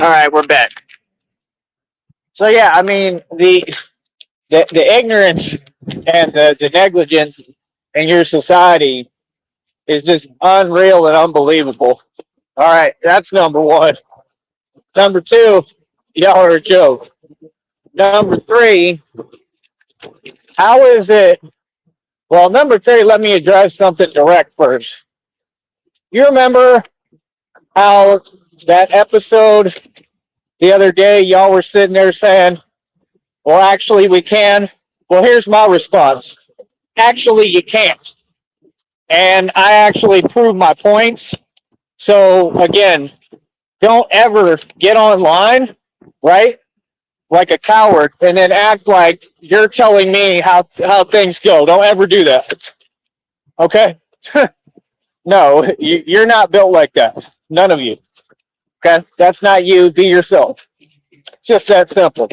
All right, we're back. So yeah, I mean the ignorance and the negligence in your society is just unreal and unbelievable. All right, that's number one. Number two, y'all are a joke. Number three, how is it? Well, number three, let me address something direct first. You remember how that episode the other day, y'all were sitting there saying, well, actually, we can. Well, here's my response. Actually, you can't. And I actually proved my points. So, again, don't ever get online, right? Like a coward and then act like you're telling me how things go. Don't ever do that. Okay? No, you're not built like that. None of you. Okay? That's not you. Be yourself. It's just that simple.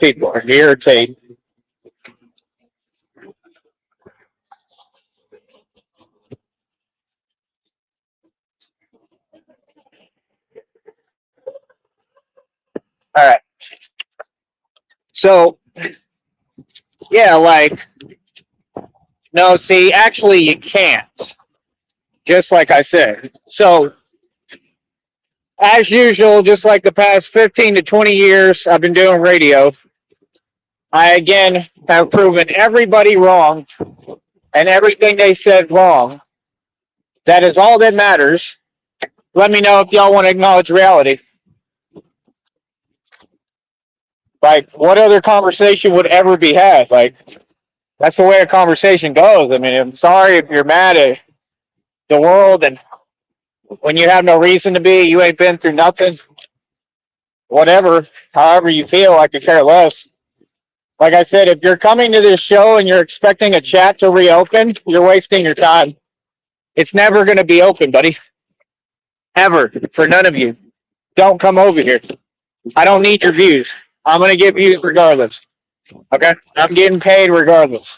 People are irritated. All right. So, yeah, like, no, see, actually, you can't. Just like I said. So, as usual, just like the past 15 to 20 years I've been doing radio, I again have proven everybody wrong and everything they said wrong. That is all that matters. Let me know if y'all want to acknowledge reality. Like, what other conversation would ever be had? Like, that's the way a conversation goes. I mean, I'm sorry if you're mad at the world and when you have no reason to be, you ain't been through nothing. Whatever, however you feel, I could care less. Like I said, if you're coming to this show and you're expecting a chat to reopen, you're wasting your time. It's never going to be open, buddy. Ever. For none of you. Don't come over here. I don't need your views. I'm going to give views regardless. Okay? I'm getting paid regardless.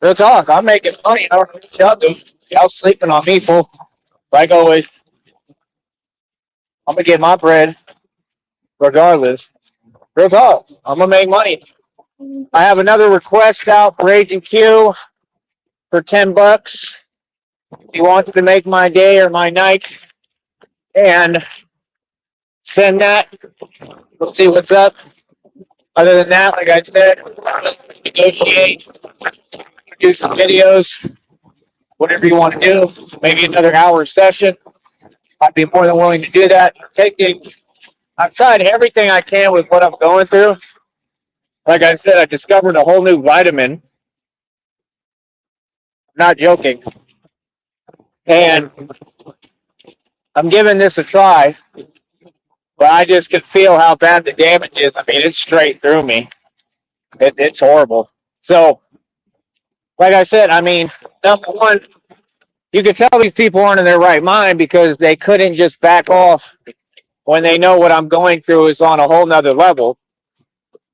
Real talk. I'm making money. I don't know what y'all do. Y'all sleeping on me, fool. Like always. I'm going to get my bread regardless. Real talk. I'm going to make money. I have another request out for Agent Q for $10. He wants to make my day or my night and send that. We'll see what's up. Other than that, like I said, negotiate, do some videos, whatever you want to do. Maybe another hour session. I'd be more than willing to do that. I've tried everything I can with what I'm going through. Like I said, I discovered a whole new vitamin. Not joking. And I'm giving this a try, but I just can feel how bad the damage is. I mean, it's straight through me. It's horrible. So, like I said, I mean, number one, you can tell these people aren't in their right mind because they couldn't just back off when they know what I'm going through is on a whole nother level,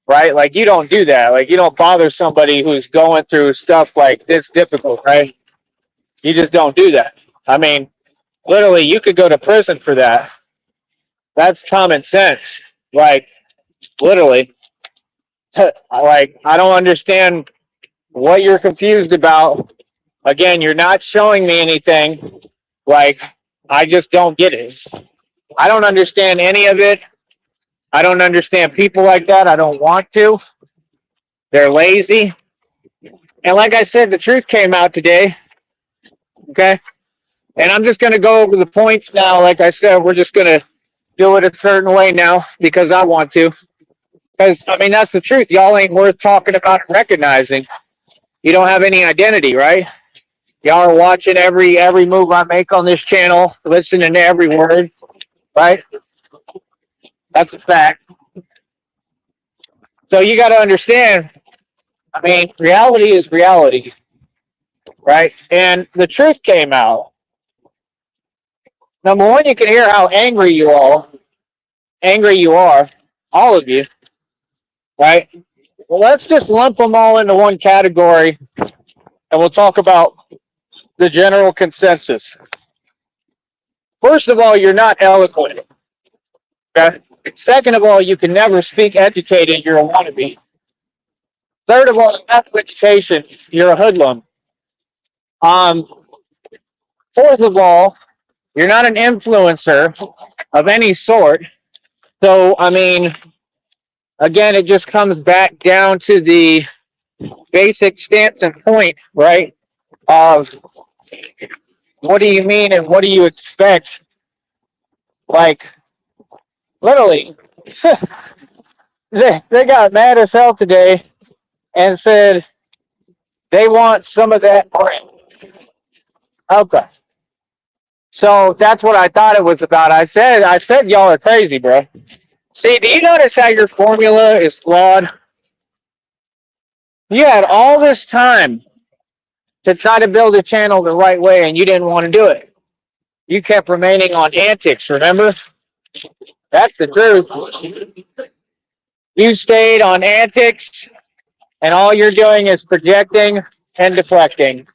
right? Like, you don't do that. Like, you don't bother somebody who's going through stuff like this difficult, right? You just don't do that. I mean, literally, you could go to prison for that. That's common sense. Like, literally. Like, I don't understand what you're confused about. Again, you're not showing me anything. Like, I just don't get it. I don't understand any of it. I don't understand people like that. I don't want to. They're lazy. And like I said, the truth came out today. Okay? And I'm just going to go over the points now. Like I said, we're just going to do it a certain way now because I want to. Because, I mean, that's the truth. Y'all ain't worth talking about and recognizing. You don't have any identity, right? Y'all are watching every move I make on this channel, listening to every word, right? That's a fact. So you got to understand, I mean, reality is reality, right? And the truth came out. Number one, you can hear how angry you are, all of you, right? Well, let's just lump them all into one category, and we'll talk about the general consensus. First of all, you're not eloquent. Okay? Second of all, you can never speak educated. You're a wannabe. Third of all, lack of education. You're a hoodlum. Fourth of all, you're not an influencer of any sort. So, I mean, again, it just comes back down to the basic stance and point, right? Of what do you mean and what do you expect? Like, literally, they got mad as hell today and said they want some of that bread. Okay. So that's what I thought it was about. I said y'all are crazy, bro. See, do you notice how your formula is flawed? You had all this time to try to build a channel the right way and you didn't want to do it. You kept remaining on antics, remember? That's the truth. You stayed on antics and all you're doing is projecting and deflecting.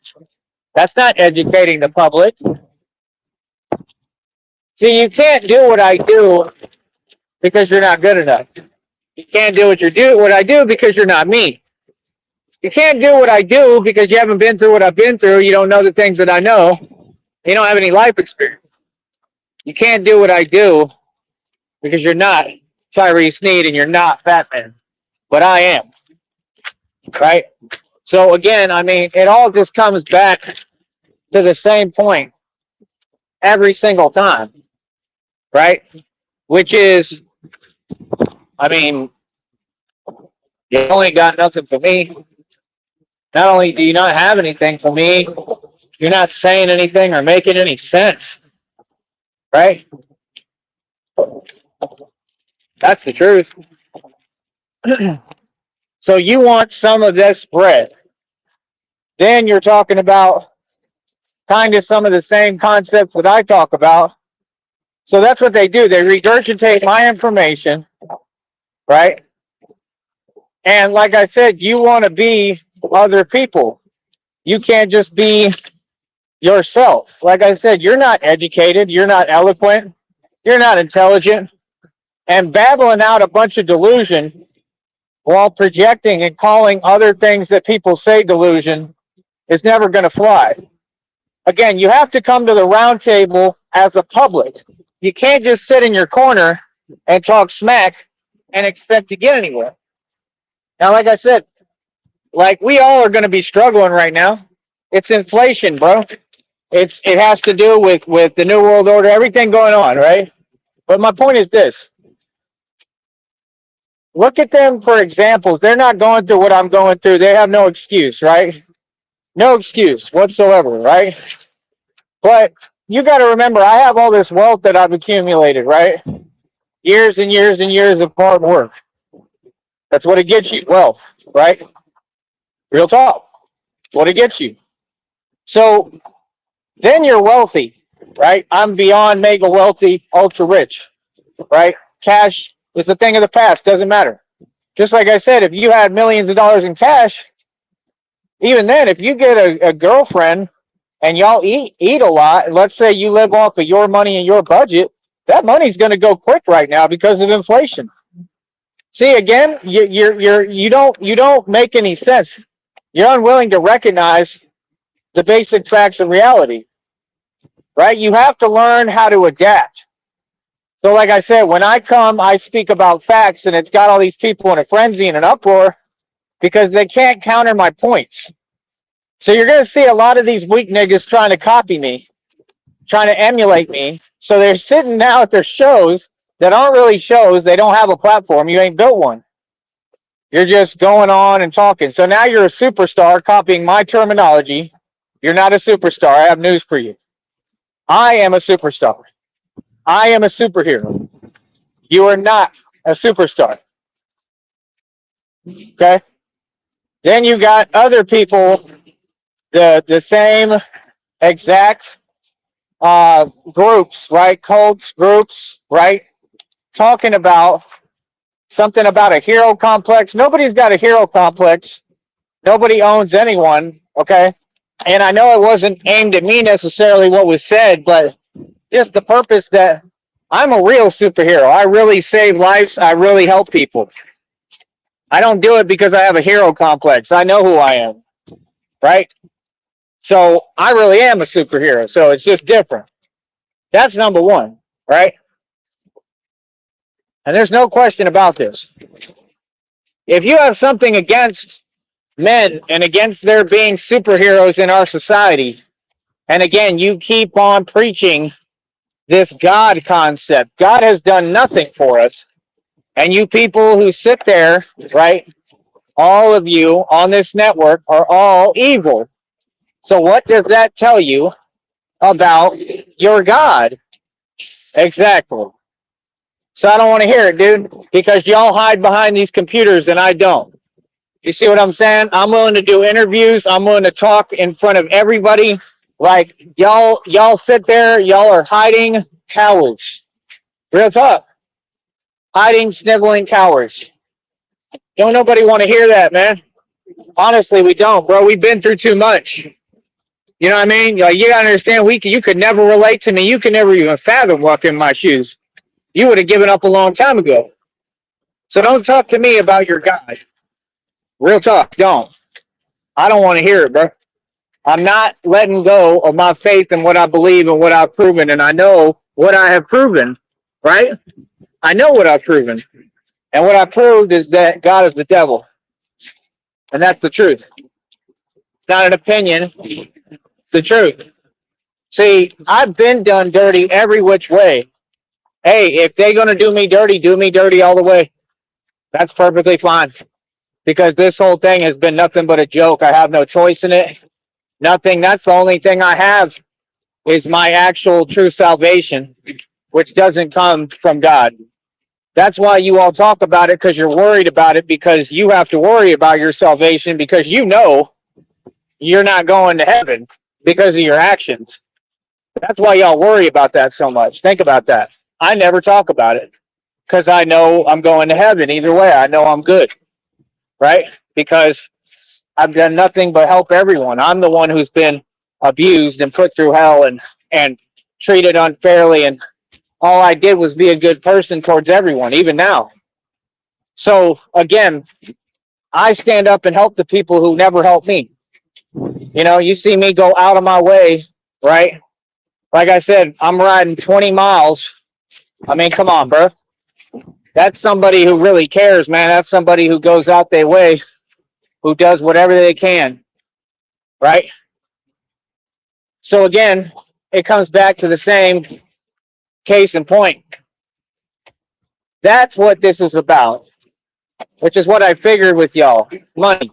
That's not educating the public. See, you can't do what I do because you're not good enough. You can't do what I do because you're not me. You can't do what I do because you haven't been through what I've been through. You don't know the things that I know. You don't have any life experience. You can't do what I do because you're not Tyree Sneed and you're not Batman. But I am. Right? So again, I mean, it all just comes back to the same point every single time. Right? Which is, I mean, you only got nothing for me. Not only do you not have anything for me, you're not saying anything or making any sense. Right? That's the truth. So you want some of this bread. Then you're talking about kind of some of the same concepts that I talk about. So that's what they do. They regurgitate my information, right? And like I said, you want to be other people. You can't just be yourself. Like I said, you're not educated. You're not eloquent. You're not intelligent. And babbling out a bunch of delusion while projecting and calling other things that people say delusion is never going to fly. Again, you have to come to the round table as a public. You can't just sit in your corner and talk smack and expect to get anywhere. Now, like I said, like we all are going to be struggling right now. It's inflation, bro. It has to do with the New World Order, everything going on, right? But my point is this. Look at them for examples. They're not going through what I'm going through. They have no excuse, right? No excuse whatsoever, right? But you got to remember, I have all this wealth that I've accumulated, right? Years and years and years of hard work. That's what it gets you, wealth, right? Real talk. What it gets you. So then you're wealthy, right? I'm beyond mega wealthy, ultra rich, right? Cash is a thing of the past. Doesn't matter. Just like I said, if you had millions of dollars in cash, even then, if you get a girlfriend and y'all eat a lot, and let's say you live off of your money and your budget, that money's going to go quick right now because of inflation. See, again, you don't make any sense. You're unwilling to recognize the basic facts of reality, right? You have to learn how to adapt. So like I said, when I come, I speak about facts, and it's got all these people in a frenzy and an uproar because they can't counter my points. So you're going to see a lot of these weak niggas trying to copy me, trying to emulate me. So they're sitting now at their shows that aren't really shows. They don't have a platform. You ain't built one. You're just going on and talking. So now you're a superstar copying my terminology. You're not a superstar. I have news for you. I am a superstar. I am a superhero. You are not a superstar. Okay? Then you got other people, the same exact groups, right? Cults, groups, right? Talking about something about a hero complex. Nobody's got a hero complex. Nobody owns anyone, okay? And I know it wasn't aimed at me necessarily what was said, but just the purpose that I'm a real superhero. I really save lives. I really help people. I don't do it because I have a hero complex. I know who I am, right? So I really am a superhero. So it's just different. That's number one, right? And there's no question about this. If you have something against men and against there being superheroes in our society, and again, you keep on preaching this God concept, God has done nothing for us. And you people who sit there, right, all of you on this network are all evil. So what does that tell you about your God? Exactly. So I don't want to hear it, dude, because y'all hide behind these computers and I don't. You see what I'm saying? I'm willing to do interviews. I'm willing to talk in front of everybody. Like y'all sit there. Y'all are hiding cowards. Real talk. Hiding, sniveling cowards. Don't nobody want to hear that, man. Honestly, we don't, bro. We've been through too much. You know what I mean? Like, you gotta understand, you could never relate to me. You could never even fathom walking in my shoes. You would have given up a long time ago. So don't talk to me about your God. Real talk, don't. I don't want to hear it, bro. I'm not letting go of my faith and what I believe and what I've proven, and I know what I have proven, right? I know what I've proven. And what I proved is that God is the devil. And that's the truth. It's not an opinion, it's the truth. See, I've been done dirty every which way. Hey, if they're going to do me dirty all the way. That's perfectly fine. Because this whole thing has been nothing but a joke. I have no choice in it. Nothing. That's the only thing I have is my actual true salvation, which doesn't come from God. That's why you all talk about it, because you're worried about it, because you have to worry about your salvation, because you know you're not going to heaven because of your actions. That's why y'all worry about that so much. Think about that. I never talk about it because I know I'm going to heaven either way. I know I'm good, right? Because I've done nothing but help everyone. I'm the one who's been abused and put through hell and treated unfairly, and all I did was be a good person towards everyone, even now. So again, I stand up and help the people who never help me. You know, you see me go out of my way, right? Like I said, I'm riding 20 miles. I mean, come on, bro. That's somebody who really cares, man. That's somebody who goes out their way, who does whatever they can, right? So again, it comes back to the same case in point. That's what this is about, which is what I figured with y'all, money.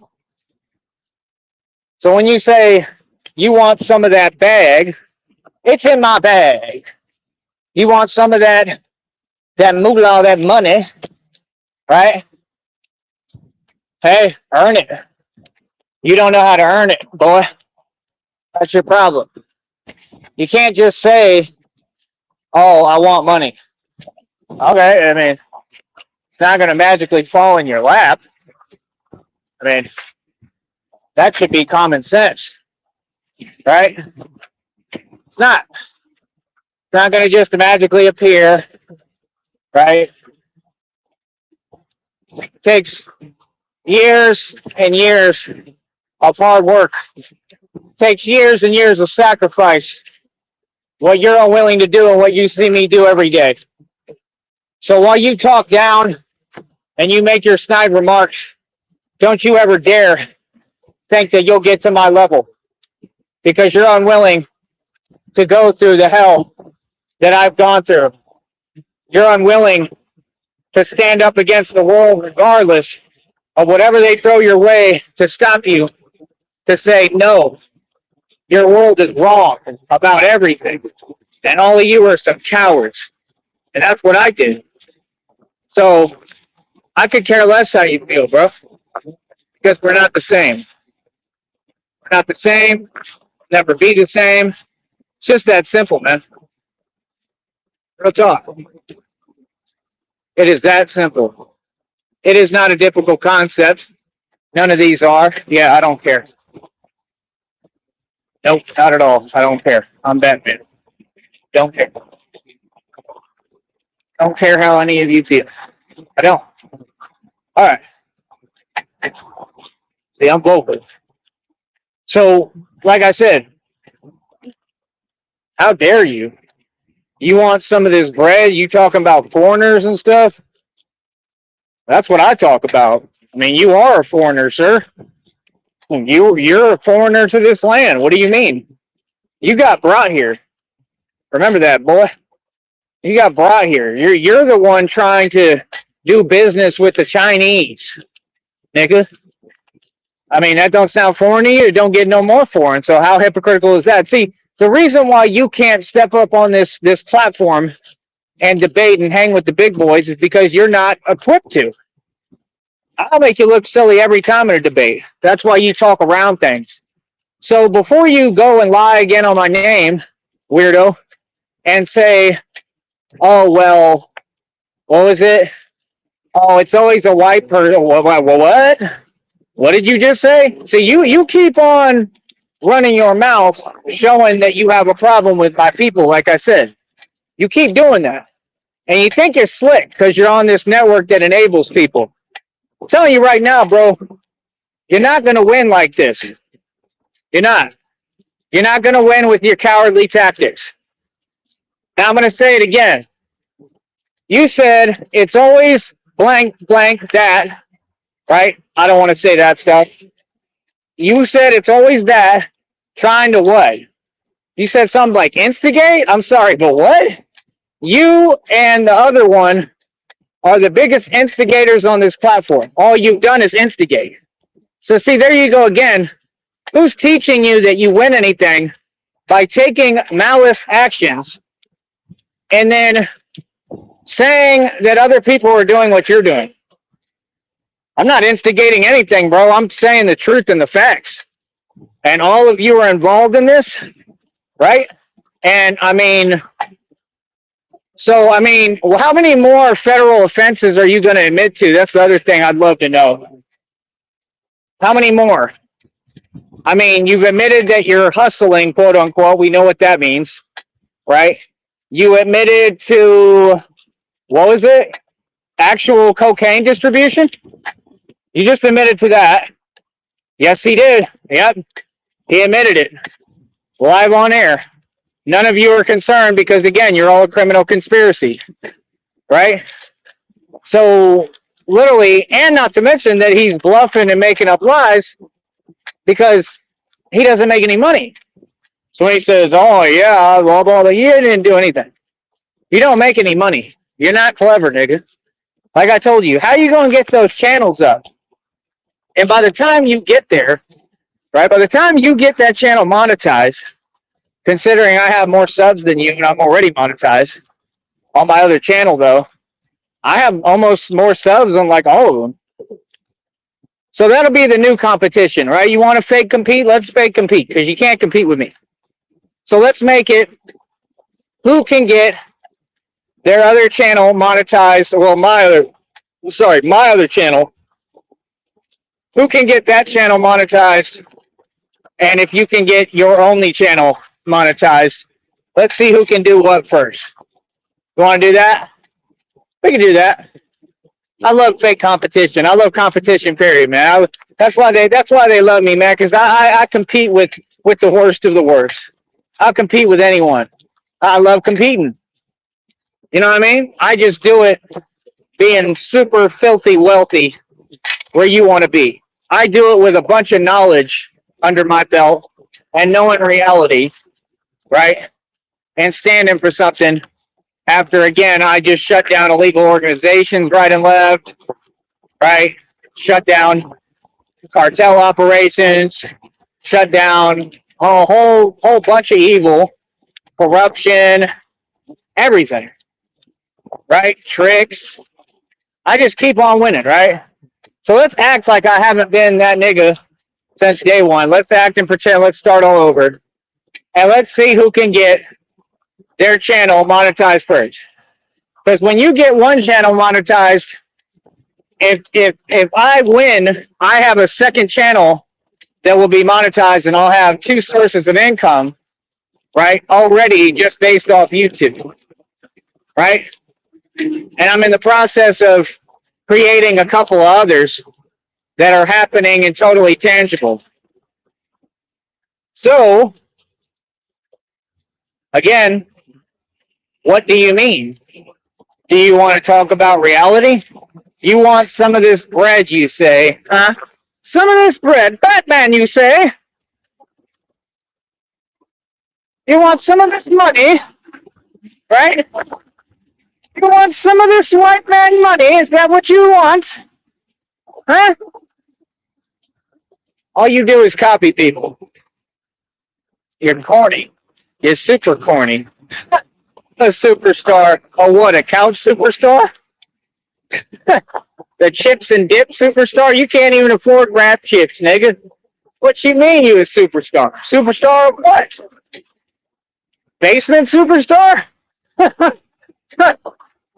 So when you say you want some of that bag, it's in my bag. You want some of that moolah, that money, right? Hey, earn it. You don't know how to earn it, boy. That's your problem. You can't just say, oh, I want money. Okay, I mean, it's not going to magically fall in your lap. I mean, that should be common sense, right? It's not. It's not going to just magically appear, right? It takes years and years of hard work. It takes years and years of sacrifice. What you're unwilling to do and what you see me do every day. So while you talk down and you make your snide remarks, don't you ever dare think that you'll get to my level, because you're unwilling to go through the hell that I've gone through. You're unwilling to stand up against the world regardless of whatever they throw your way to stop you, to say, no, your world is wrong about everything. And all of you are some cowards. And that's what I did. So I could care less how you feel, bro, because we're not the same. We're not the same. Never be the same. It's just that simple, man. Real talk. It is that simple. It is not a difficult concept. None of these are. Yeah, I don't care. Nope, not at all. I don't care. I'm Batman. Don't care. Don't care how any of you feel. I don't. All right. See, I'm vocal. So, like I said, how dare you? You want some of this bread? You talking about foreigners and stuff? That's what I talk about. I mean, you are a foreigner, sir. You're a foreigner to this land. What do you mean? You got brought here. Remember that, boy. You got brought here. You're the one trying to do business with the Chinese, nigga. I mean, that don't sound foreign to you. It don't get no more foreign. So how hypocritical is that? See, the reason why you can't step up on this platform and debate and hang with the big boys is because you're not equipped to. I'll make you look silly every time in a debate. That's why you talk around things. So before you go and lie again on my name, weirdo, and say, oh, well, what was it? Oh, it's always a white person. What? What did you just say? See, you keep on running your mouth showing that you have a problem with my people, like I said. You keep doing that. And you think you're slick because you're on this network that enables people. I'm telling you right now, bro, you're not going to win like this. You're not. You're not going to win with your cowardly tactics. Now I'm going to say it again. You said it's always blank, blank, that, right? I don't want to say that stuff. You said it's always that, trying to what? You said something like instigate? I'm sorry, but what? You and the other one are the biggest instigators on this platform. All you've done is instigate. So see, there you go again. Who's teaching you that you win anything by taking malice actions and then saying that other people are doing what you're doing? I'm not instigating anything, bro. I'm saying the truth and the facts. And all of you are involved in this, right? And I mean, so, I mean, how many more federal offenses are you going to admit to? That's the other thing I'd love to know. How many more? I mean, you've admitted that you're hustling, quote unquote. We know what that means, right? You admitted to, what was it? Actual cocaine distribution? You just admitted to that. Yes, he did. Yep. He admitted it. Live on air. None of you are concerned because, again, you're all a criminal conspiracy, right? So, literally, and not to mention that he's bluffing and making up lies because he doesn't make any money. So when he says, oh, yeah, blah, blah, blah, you didn't do anything. You don't make any money. You're not clever, nigga. Like I told you, how are you going to get those channels up? And by the time you get there, right, by the time you get that channel monetized, considering I have more subs than you and I'm already monetized on my other channel, though, I have almost more subs on like all of them. So that'll be the new competition, right? You want to fake compete? Let's fake compete because you can't compete with me. So let's make it who can get their other channel monetized. Well, my other channel. Who can get that channel monetized? And if you can get your only channel monetized, let's see who can do what first. You want to do that? We can do that. I love fake competition. I love competition, period, man. That's why they love me, man, because I compete with the worst of the worst. I'll compete with anyone. I love competing. You know what I mean? I just do it being super filthy wealthy where you want to be. I do it with a bunch of knowledge under my belt and knowing reality, right? And standing for something after, again, I just shut down illegal organizations right and left, right? Shut down cartel operations, shut down a whole bunch of evil, corruption, everything, right? Tricks. I just keep on winning, right? So let's act like I haven't been that nigga since day one. Let's act and pretend. Let's start all over. And let's see who can get their channel monetized first. Because when you get one channel monetized, if I win, I have a second channel that will be monetized, and I'll have two sources of income, right? Already just based off YouTube, right? And I'm in the process of creating a couple of others that are happening and totally tangible. So, again, what do you mean? Do you want to talk about reality? You want some of this bread, you say, huh? Some of this bread, Batman, you say? You want some of this money, right? You want some of this white man money? Is that what you want? Huh? All you do is copy people. You're corny. You're super corny. A superstar. Oh, what? A couch superstar? The chips and dip superstar? You can't even afford wrap chips, nigga. What you mean you a superstar? Superstar of what? Basement superstar?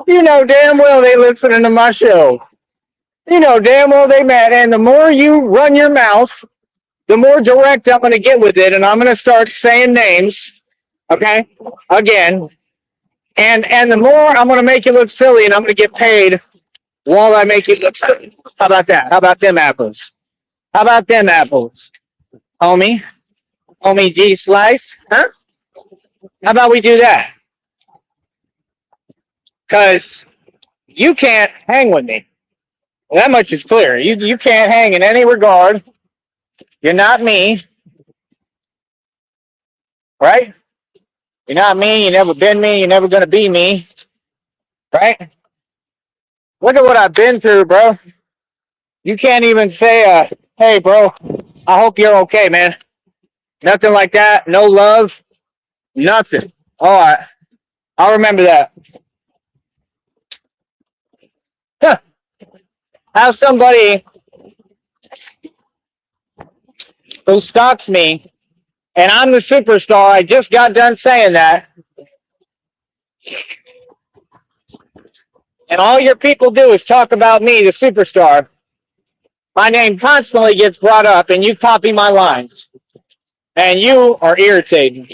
You know damn well they listening to my show. You know damn well they mad. And the more you run your mouth, the more direct I'm going to get with it. And I'm going to start saying names. Okay? Again. And the more I'm going to make you look silly, and I'm going to get paid while I make you look silly. How about that? How about them apples? How about them apples? Homie? Homie G Slice? Huh? How about we do that? Because you can't hang with me. That much is clear. You can't hang in any regard. You're not me. Right? You're not me. You never been me. You're never going to be me. Right? Look at what I've been through, bro. You can't even say, hey, bro, I hope you're okay, man. Nothing like that. No love. Nothing. All right. I'll remember that. Huh. Have somebody who stalks me, and I'm the superstar. I just got done saying that. And all your people do is talk about me, the superstar. My name constantly gets brought up, and you copy my lines. And you are irritating.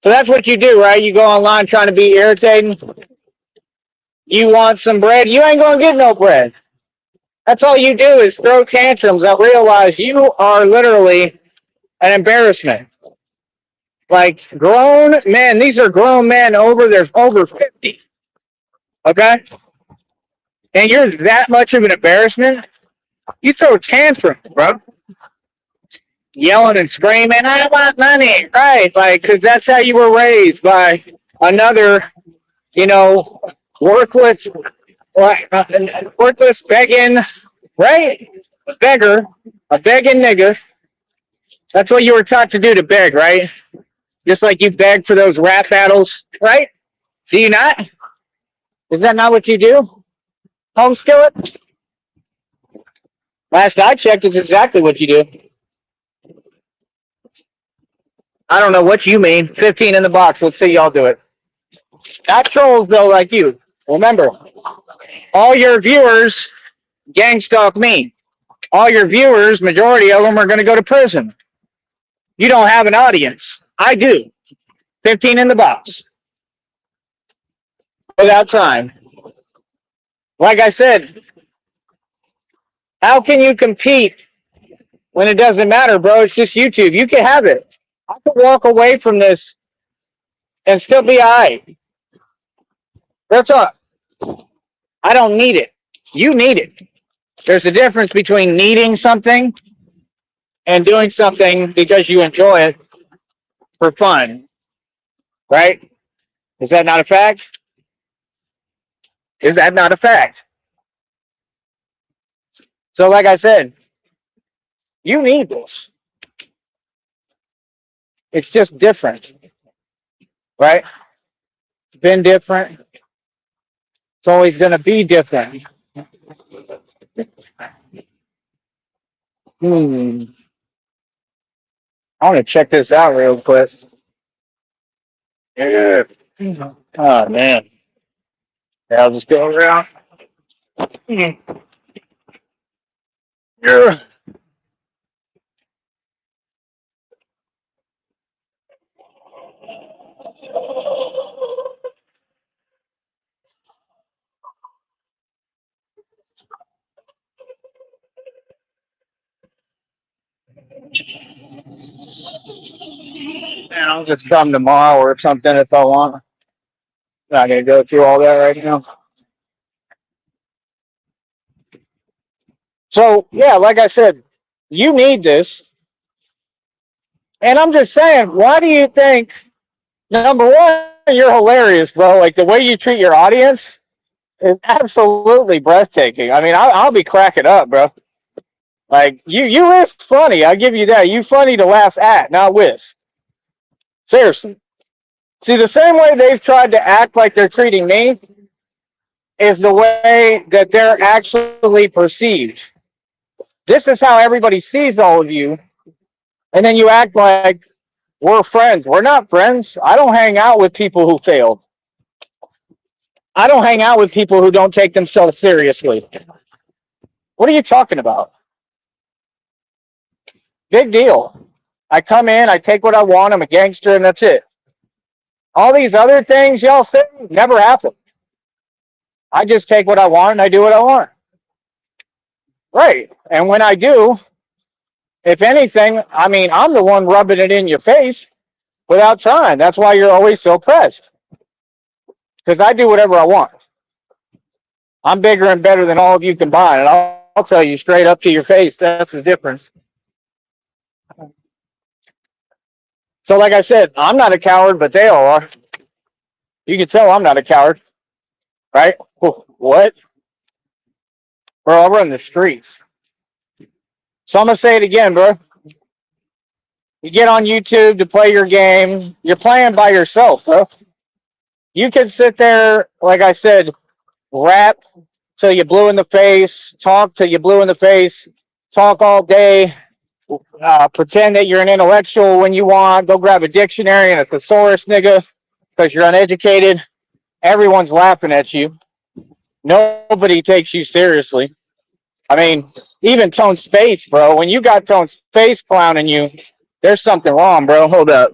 So that's what you do, right? You go online trying to be irritating. You want some bread? You ain't going to get no bread. That's all you do is throw tantrums. I realize you are literally an embarrassment. Like grown men, these are grown men they're over 50. Okay? And you're that much of an embarrassment? You throw tantrums, bro. Yelling and screaming, I want money. Right, like, because that's how you were raised by another, worthless, worthless begging, right? A beggar, a begging nigga. That's what you were taught to do, to beg, right? Just like you beg for those rap battles, right? Do you not? Is that not what you do? Home skillet? Last I checked, it's exactly what you do. I don't know what you mean. 15 in the box. Let's see y'all do it. Not trolls, though, like you. Remember, all your viewers gang stalk me. All your viewers, majority of them, are going to go to prison. You don't have an audience. I do. 15 in the box. Without trying. Like I said, how can you compete when it doesn't matter, bro? It's just YouTube. You can have it. I could walk away from this and still be all right. That's all. I don't need it. You need it. There's a difference between needing something and doing something because you enjoy it for fun. Right? Is that not a fact? Is that not a fact? So, like I said, you need this. It's just different. Right? It's been different. It's always going to be different. I want to check this out real quick. Yeah. Oh, man. Yeah, I'll just go around. Yeah. And I'll just come tomorrow or something if I want. Not gonna go through all that right now. So yeah, like I said, you need this. And I'm just saying, why do you think, number one, you're hilarious, bro. Like the way you treat your audience is absolutely breathtaking. I mean, I'll be cracking up, bro. Like you is funny. I give you that. You funny to laugh at, not with. Seriously. See, the same way they've tried to act like they're treating me is the way that they're actually perceived. This is how everybody sees all of you, and then you act like we're friends. We're not friends. I don't hang out with people who failed. I don't hang out with people who don't take themselves seriously. What are you talking about? Big deal. I come in, I take what I want, I'm a gangster, and that's it. All these other things y'all say never happen. I just take what I want and I do what I want. Right. And when I do, if anything, I mean, I'm the one rubbing it in your face without trying. That's why you're always so pressed. Because I do whatever I want. I'm bigger and better than all of you combined. And I'll tell you straight up to your face, that's the difference. So like I said, I'm not a coward, but they all are. You can tell I'm not a coward. Right? What? Bro, I'll run the streets. So I'm going to say it again, bro. You get on YouTube to play your game. You're playing by yourself, bro. You can sit there, like I said, rap till you blue in the face, talk till you blue in the face, talk all day, pretend that you're an intellectual when you want, go grab a dictionary and a thesaurus, nigga, because you're uneducated. Everyone's laughing at you. Nobody takes you seriously. I mean, even Tone Space, bro. When you got Tone Space clowning you, there's something wrong, bro. Hold up.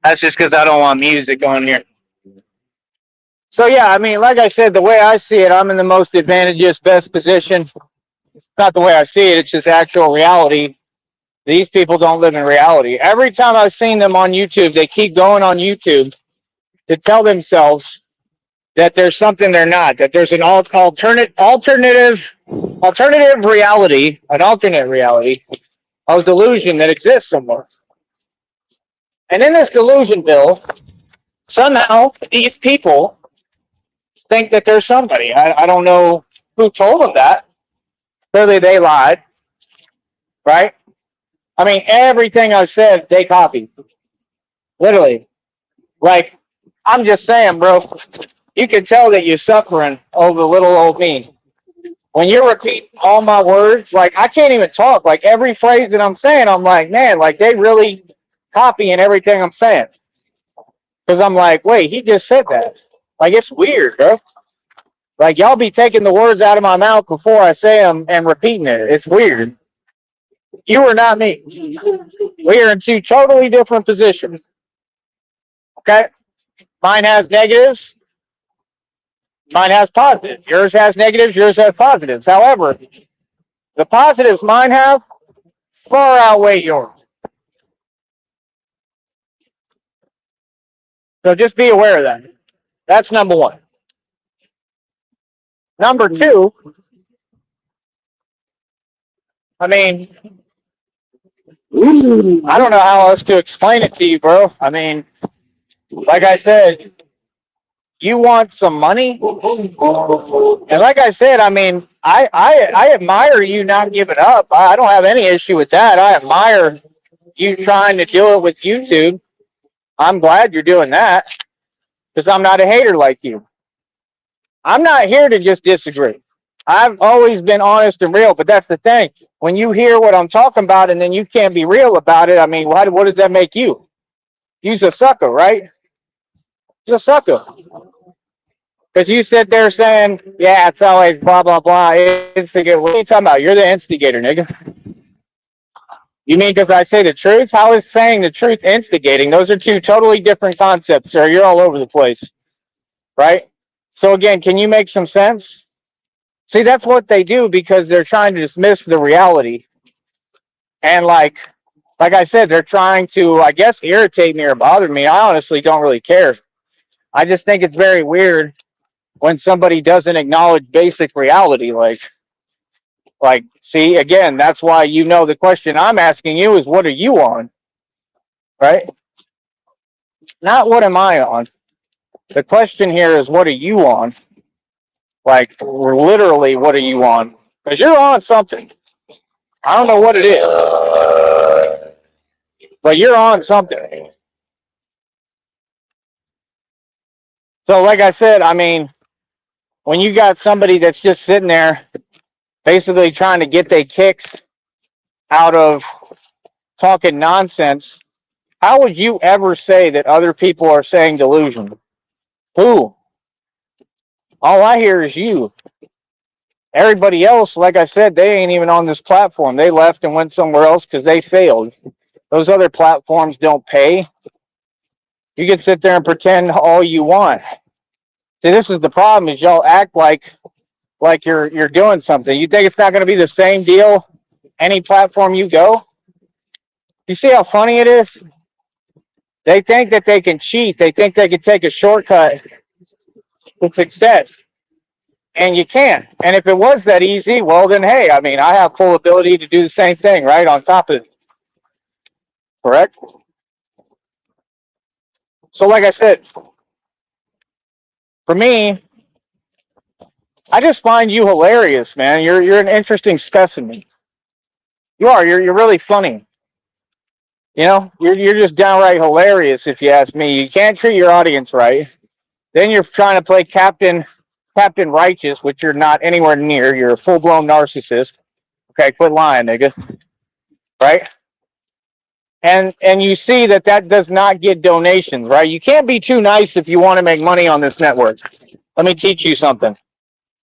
That's just because I don't want music on here. So yeah, I mean, like I said, the way I see it, I'm in the most advantageous, best position. Not the way I see it; it's just actual reality. These people don't live in reality. Every time I've seen them on YouTube, they keep going on YouTube to tell themselves that there's something they're not. That there's an alternative reality, an alternate reality of delusion that exists somewhere. And in this delusion, Bill, somehow these people think that there's somebody. I don't know who told them that. Clearly they lied, right? I mean, everything I've said, they copied. Literally. Like, I'm just saying, bro, you can tell that you're suffering over little old me. When you're repeating all my words, like, I can't even talk. Like, every phrase that I'm saying, I'm like, man, like, they really copying everything I'm saying. Because I'm like, wait, he just said that. Like, it's weird, bro. Like, y'all be taking the words out of my mouth before I say them and repeating it. It's weird. You are not me. We are in two totally different positions. Okay? Mine has negatives. Mine has positives. Yours has negatives. Yours has positives. However, the positives mine have far outweigh yours. So just be aware of that. That's number one. Number two, I mean, I don't know how else to explain it to you, bro. I mean, like I said, you want some money, and like I said, I mean, I admire you not giving up. I don't have any issue with that. I admire you trying to do it with YouTube. I'm glad you're doing that because I'm not a hater like you. I'm not here to just disagree. I've always been honest and real, but that's the thing. When you hear what I'm talking about and then you can't be real about it, I mean, what does that make you? You're a sucker, right? You're a sucker. Because you sit there saying, yeah, it's always blah, blah, blah. Instigator. What are you talking about? You're the instigator, nigga. You mean because I say the truth? How is saying the truth instigating? Those are two totally different concepts, sir. You're all over the place, right? So again, can you make some sense? See, that's what they do because they're trying to dismiss the reality. And like I said, they're trying to, I guess, irritate me or bother me. I honestly don't really care. I just think it's very weird when somebody doesn't acknowledge basic reality. Like, see, again, that's why you know the question I'm asking you is, what are you on? Right? Not what am I on? The question here is, what are you on? Like, literally, what are you on? Because you're on something. I don't know what it is, but you're on something. So, like I said, I mean, when you got somebody that's just sitting there basically trying to get their kicks out of talking nonsense, how would you ever say that other people are saying delusion? Who? All I hear is you. Everybody else, like I said, they ain't even on this platform. They left and went somewhere else because they failed. Those other platforms don't pay. You can sit there and pretend all you want. See, this is the problem: is y'all act like you're doing something. You think it's not going to be the same deal any platform you go? You see how funny it is? They think that they can cheat. They think they can take a shortcut to success. And you can't. And if it was that easy, well, then, hey, I mean, I have full ability to do the same thing, right, on top of it. Correct? So, like I said, for me, I just find you hilarious, man. You're an interesting specimen. You are. You're really funny. You know, you're just downright hilarious, if you ask me. You can't treat your audience right. Then you're trying to play Captain Righteous, which you're not anywhere near. You're a full blown narcissist. Okay, quit lying, nigga. Right? And you see that does not get donations, right? You can't be too nice if you want to make money on this network. Let me teach you something.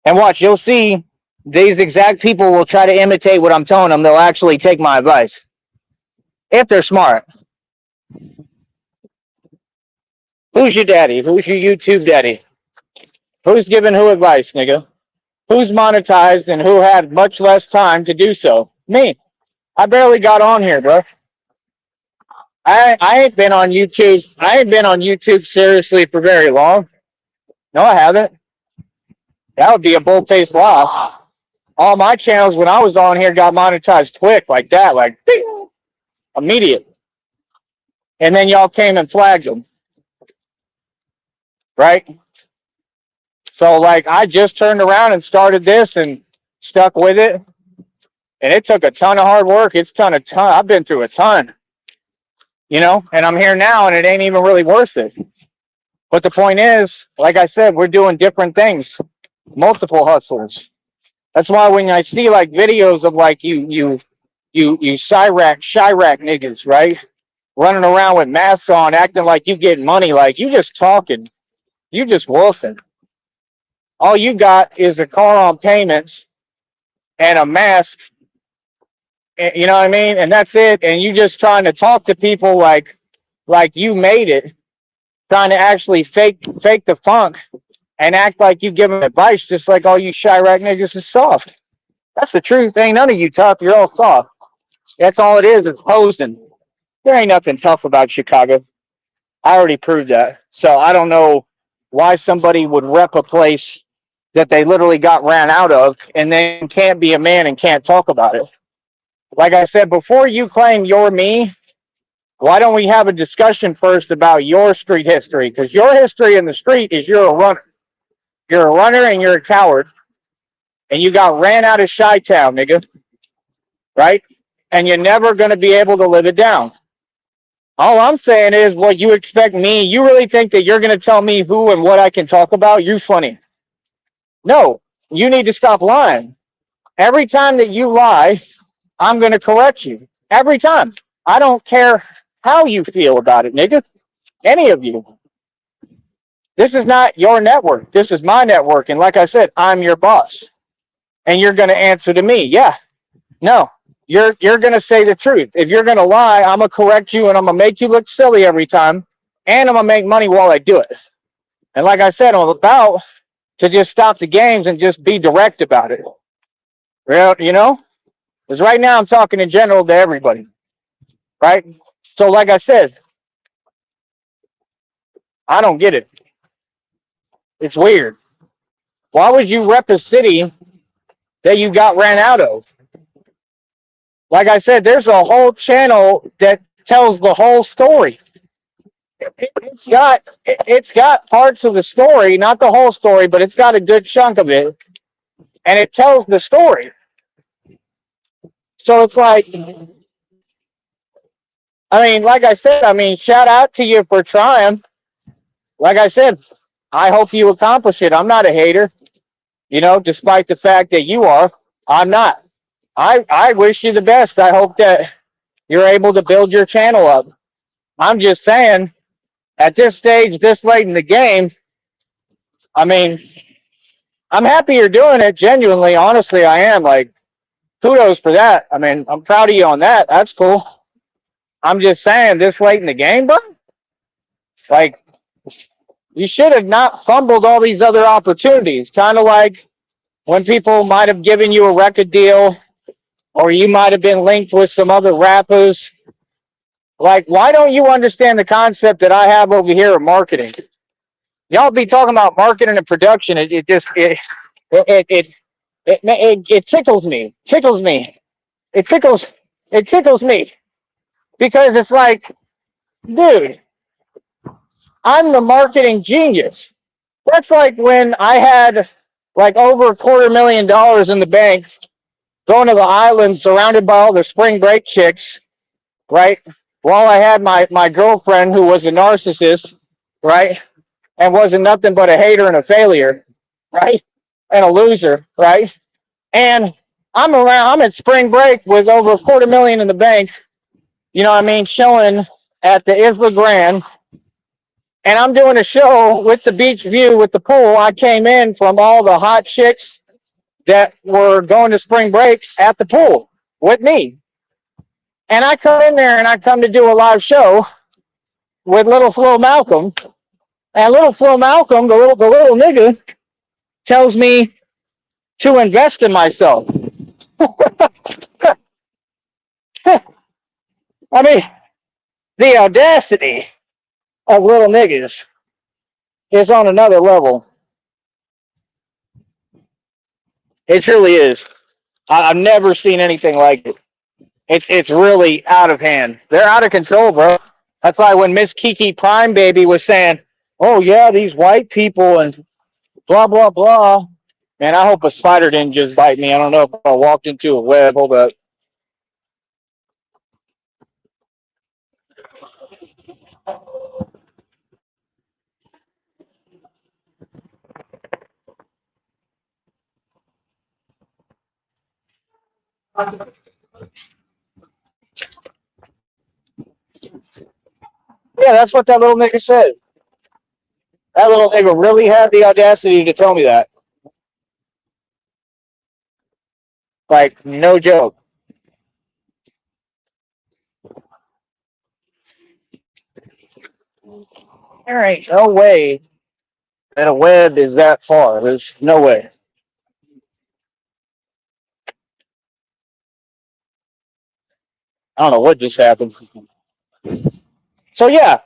And watch, you'll see these exact people will try to imitate what I'm telling them. They'll actually take my advice. If they're smart. Who's your daddy? Who's your YouTube daddy? Who's giving who advice, nigga? Who's monetized and who had much less time to do so? Me. I barely got on here, bro. I ain't been on YouTube. I ain't been on YouTube seriously for very long. No, I haven't. That would be a bold-faced lie. All my channels when I was on here got monetized quick, like that, like ding, immediate. And then y'all came and flagged them, right? So like I just turned around and started this and stuck with it. And it took a ton of hard work. I've been through a ton, you know, and I'm here now and it ain't even really worth it. But the point is, like I said, we're doing different things, multiple hustles. That's why when I see like videos of like you Chirac niggas, right? Running around with masks on, acting like you getting money, like you just talking, you just wolfing. All you got is a car on payments and a mask, you know what I mean? And that's it. And you just trying to talk to people like you made it. trying to actually fake the funk and act like you give them advice, just like all you Chirac niggas is soft. That's the truth. Ain't none of you tough. You're all soft. That's all it is. It's posing. There ain't nothing tough about Chicago. I already proved that. So I don't know why somebody would rep a place that they literally got ran out of and then can't be a man and can't talk about it. Like I said, before you claim you're me, why don't we have a discussion first about your street history? Because your history in the street is you're a runner. You're a runner and you're a coward. And you got ran out of Chi-Town, nigga. Right? And you're never going to be able to live it down. All I'm saying is, what you expect me, you really think that you're going to tell me who and what I can talk about? You're funny. No, you need to stop lying. Every time that you lie, I'm going to correct you. Every time. I don't care how you feel about it, nigga. Any of you. This is not your network. This is my network. And like I said, I'm your boss. And you're going to answer to me. Yeah. No. You're going to say the truth. If you're going to lie, I'm going to correct you and I'm going to make you look silly every time. And I'm going to make money while I do it. And like I said, I'm about to just stop the games and just be direct about it. You know? Because right now I'm talking in general to everybody. Right? So like I said, I don't get it. It's weird. Why would you rep a city that you got ran out of? Like I said, there's a whole channel that tells the whole story. It's got parts of the story, not the whole story, but it's got a good chunk of it, and it tells the story. So it's like, I mean, like I said, shout out to you for trying. Like I said, I hope you accomplish it. I'm not a hater, despite the fact that you are. I'm not. I wish you the best. I hope that you're able to build your channel up. I'm just saying, at this stage, this late in the game, I'm happy you're doing it. Genuinely, honestly, I am. Like, kudos for that. I'm proud of you on that. That's cool. I'm just saying, this late in the game, bro, like, you should have not fumbled all these other opportunities. Kind of like when people might have given you a record deal, or you might have been linked with some other rappers. Like, why don't you understand the concept that I have over here of marketing? Y'all be talking about marketing and production. It tickles me. It tickles me because it's like, dude, I'm the marketing genius. That's like when I had like over $250,000 in the bank, going to the island surrounded by all the spring break chicks, right? While I had my girlfriend who was a narcissist, right? And wasn't nothing but a hater and a failure, right? And a loser, right? And I'm at spring break with over $250,000 in the bank, chilling at the Isla Grande. And I'm doing a show with the beach view with the pool. I came in from all the hot chicks that were going to spring break at the pool with me. And I come in there and I come to do a live show with Little Flo Malcolm. And Little Flo Malcolm, the little nigga, tells me to invest in myself. The audacity of little niggas is on another level. It truly is. I've never seen anything like it. It's really out of hand. They're out of control, bro. That's why when Miss Kiki Prime Baby was saying, "Oh yeah, these white people and blah blah blah," man, I hope a spider didn't just bite me. I don't know if I walked into a web. Hold up. Yeah, that's what that little nigga said. That little nigga really had the audacity to tell me that. Like, no joke. There ain't no way that a web is that far. There's no way. I don't know what just happened. So yeah,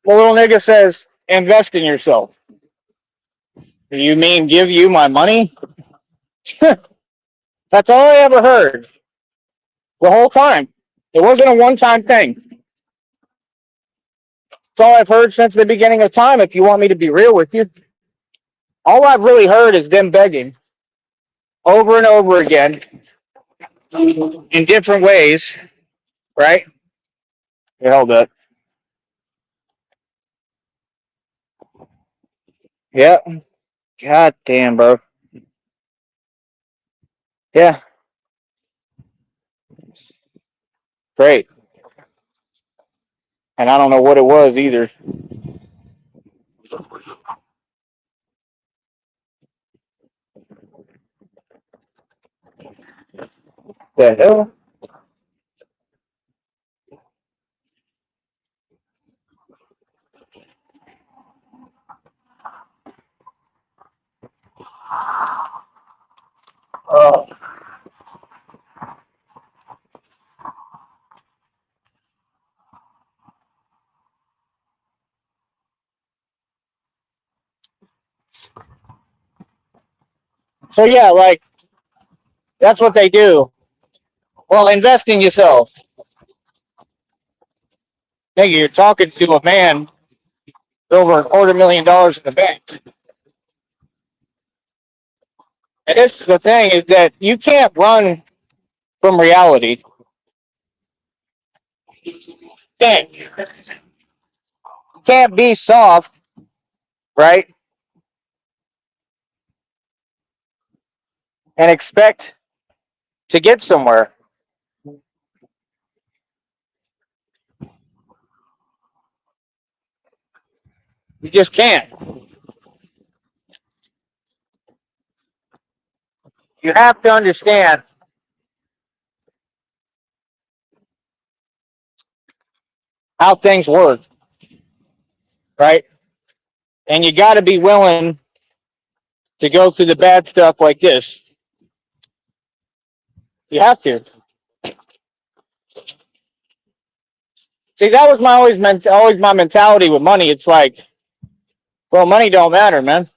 the little nigga says, invest in yourself. Do you mean give you my money? That's all I ever heard the whole time. It wasn't a one-time thing. That's all I've heard since the beginning of time, if you want me to be real with you. All I've really heard is them begging over and over again in different ways, right? You held up. Yeah. God damn, bro. Yeah. Great. And I don't know what it was either. The hell? Oh. So yeah, like that's what they do. Well, invest in yourself. Nigga, you're talking to a man with over $250,000 in the bank. And this is the thing is that you can't run from reality. Can't. You can't be soft, right? And expect to get somewhere. You just can't. You have to understand how things work, right? And you got to be willing to go through the bad stuff like this. You have to. See, that was my always my mentality with money. It's like, well, money don't matter, man.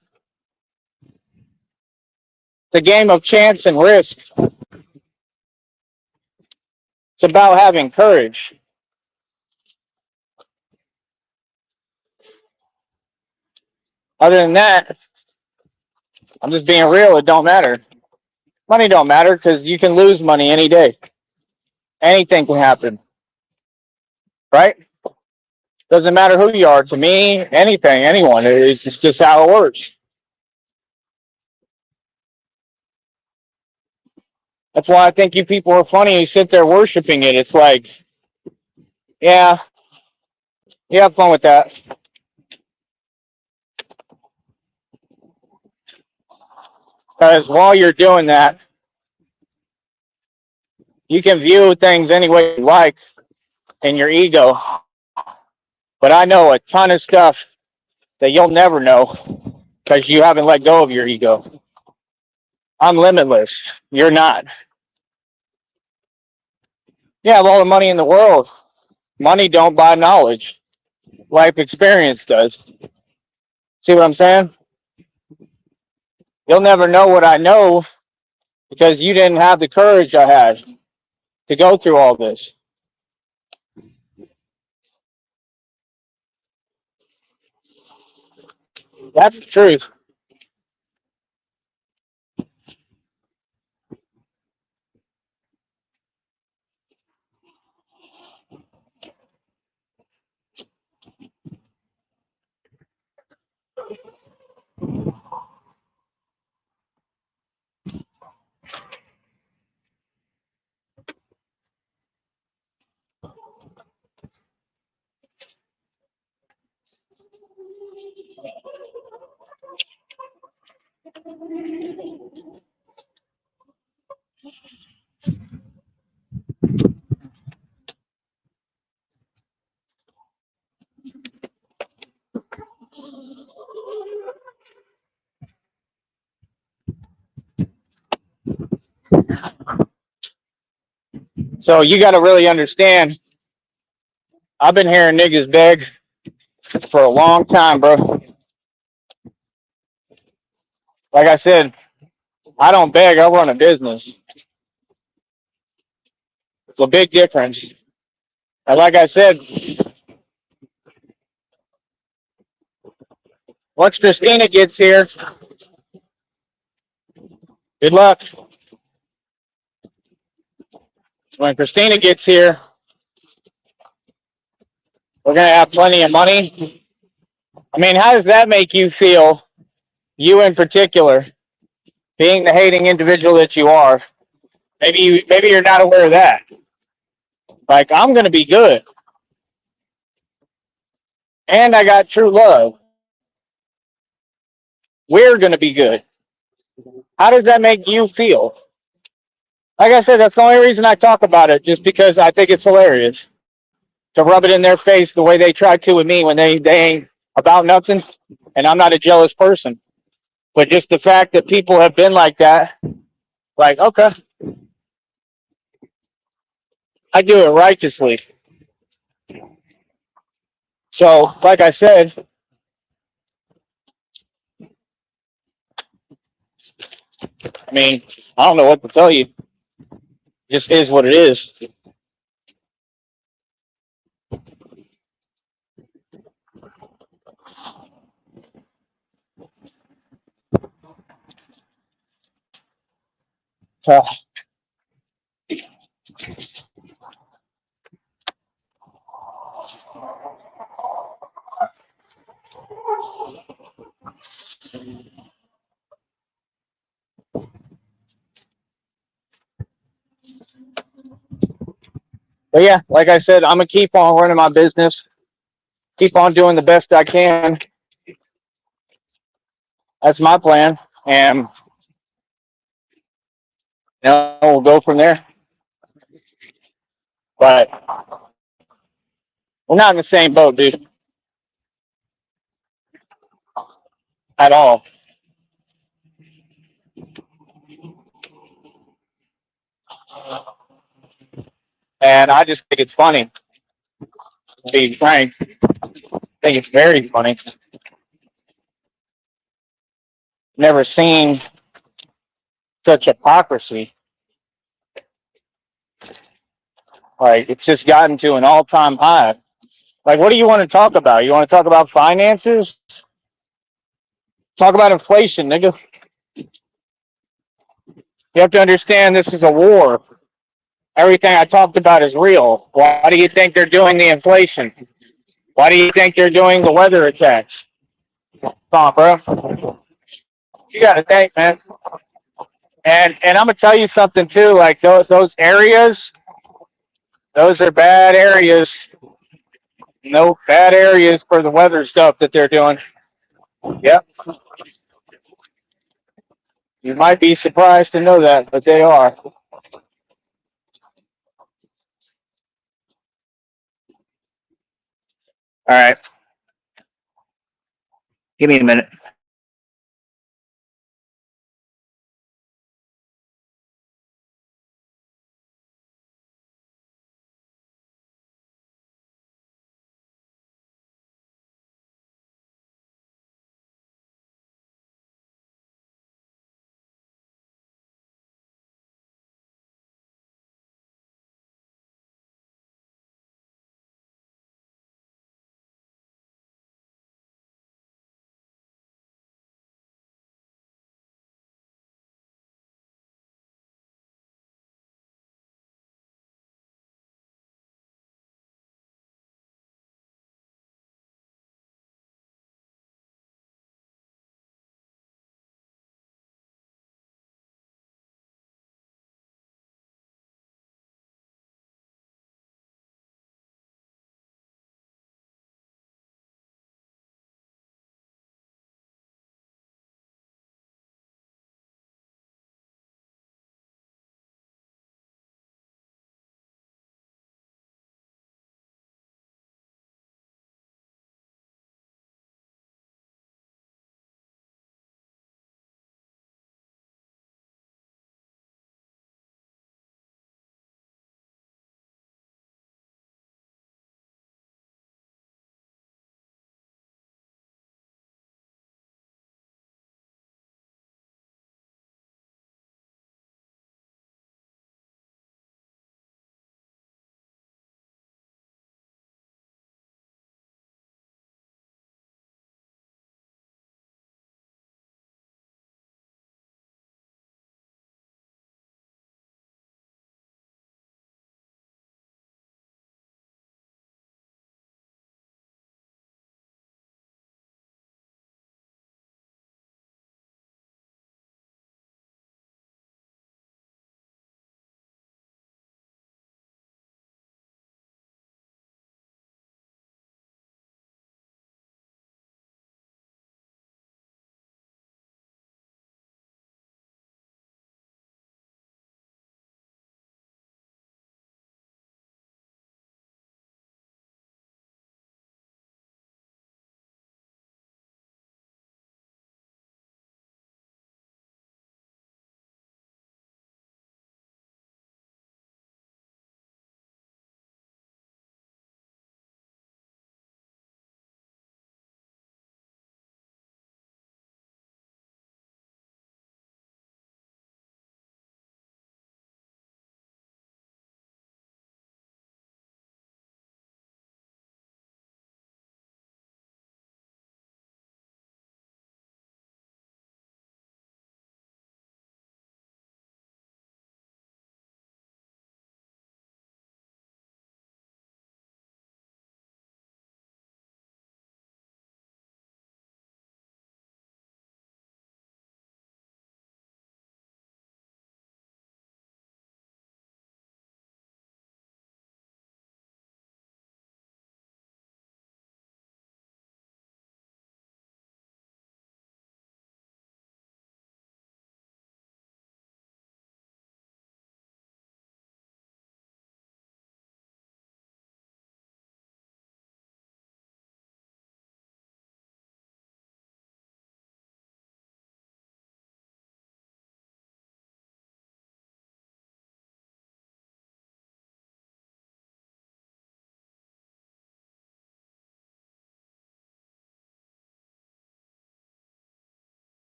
It's a game of chance and risk. It's about having courage. Other than that, I'm just being real. It don't matter. Money don't matter because you can lose money any day. Anything can happen, right? Doesn't matter who you are. To me, anything, anyone. It's just how it works. That's why I think you people are funny. You sit there worshiping it. It's like, yeah, you have fun with that. Because while you're doing that, you can view things any way you like in your ego. But I know a ton of stuff that you'll never know because you haven't let go of your ego. I'm limitless. You're not. You have all the money in the world. Money don't buy knowledge. Life experience does. See what I'm saying? You'll never know what I know because you didn't have the courage I had to go through all this. That's the truth. So you got to really understand. I've been hearing niggas beg for a long time, bro. Like I said, I don't beg. I run a business. It's a big difference. And like I said, once Christina gets here, good luck. When Christina gets here, we're gonna have plenty of money. I mean, how does that make you feel? You in particular, being the hating individual that you are. Maybe you're not aware of that. Like, I'm gonna be good, and I got true love. We're gonna be good. How does that make you feel? Like I said, that's the only reason I talk about it, just because I think it's hilarious to rub it in their face the way they try to with me when they ain't about nothing, and I'm not a jealous person. But just the fact that people have been like that, like, okay, I do it righteously. So, like I said, I mean, I don't know what to tell you. It just is what it is. Uh, but yeah, like I said, I'm gonna keep on running my business, keep on doing the best I can. That's my plan, and we'll go from there. But we're not in the same boat, dude, at all. And I just think it's funny. To be frank, I think it's very funny. Never seen such hypocrisy. Like, it's just gotten to an all-time high. Like, what do you want to talk about? You want to talk about finances? Talk about inflation, nigga. You have to understand this is a war. Everything I talked about is real. Why do you think they're doing the inflation? Why do you think they're doing the weather attacks? Come on, bro. You got to think, man. And I'm gonna tell you something too. Like those areas, those are bad areas. No bad areas for the weather stuff that they're doing. Yep. You might be surprised to know that, but they are. All right. Give me a minute.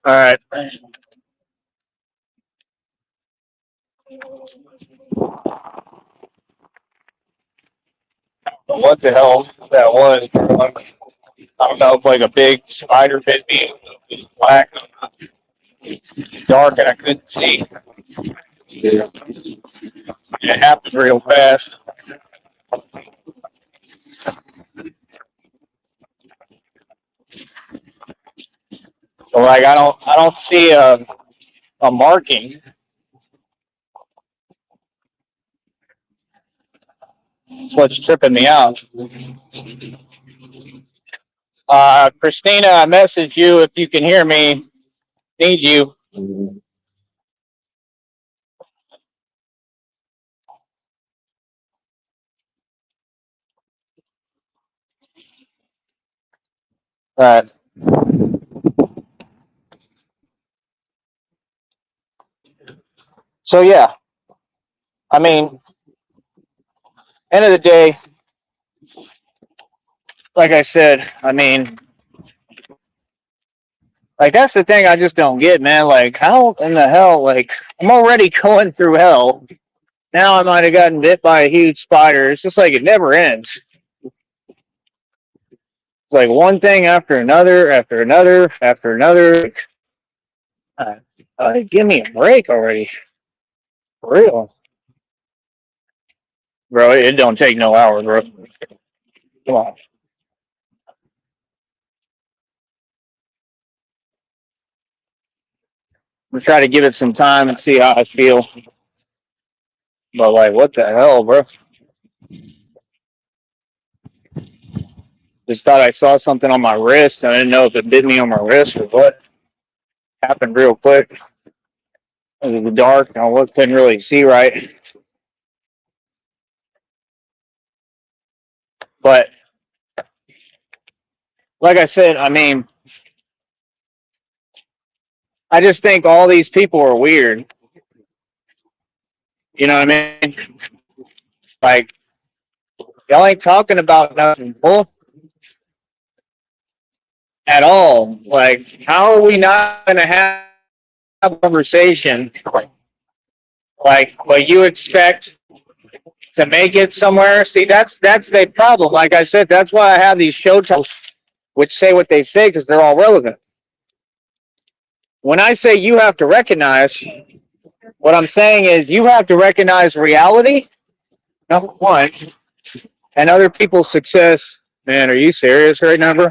All right. What the hell that was? I don't know if like a big spider bit me. It was black, dark, and I couldn't see. It happened real fast. So like I don't see a marking. That's what's tripping me out. Christina, I messaged you if you can hear me. Need you. All right. So yeah, I mean, end of the day, like I said, I mean, like that's the thing I just don't get, man. Like, how in the hell? Like, I'm already going through hell. Now I might have gotten bit by a huge spider. It's just like it never ends. It's like one thing after another, after another, after another. Give me a break already. For real. Bro, it don't take no hours, bro. Come on. I'm gonna try to give it some time and see how I feel. But like, what the hell, bro? Just thought I saw something on my wrist. I didn't know if it bit me on my wrist or what. Happened real quick. It was dark. I couldn't really see right. But like I said, I mean, I just think all these people are weird. You know what I mean? Like, y'all ain't talking about nothing bull at all. Like, how are we not gonna have a conversation like what you expect to make it somewhere? See, that's the problem. Like I said, that's why I have these show titles which say what they say because they're all relevant. When I say you have to recognize, what I'm saying is you have to recognize reality, number one, and other people's success. Man, are you serious right now, bro?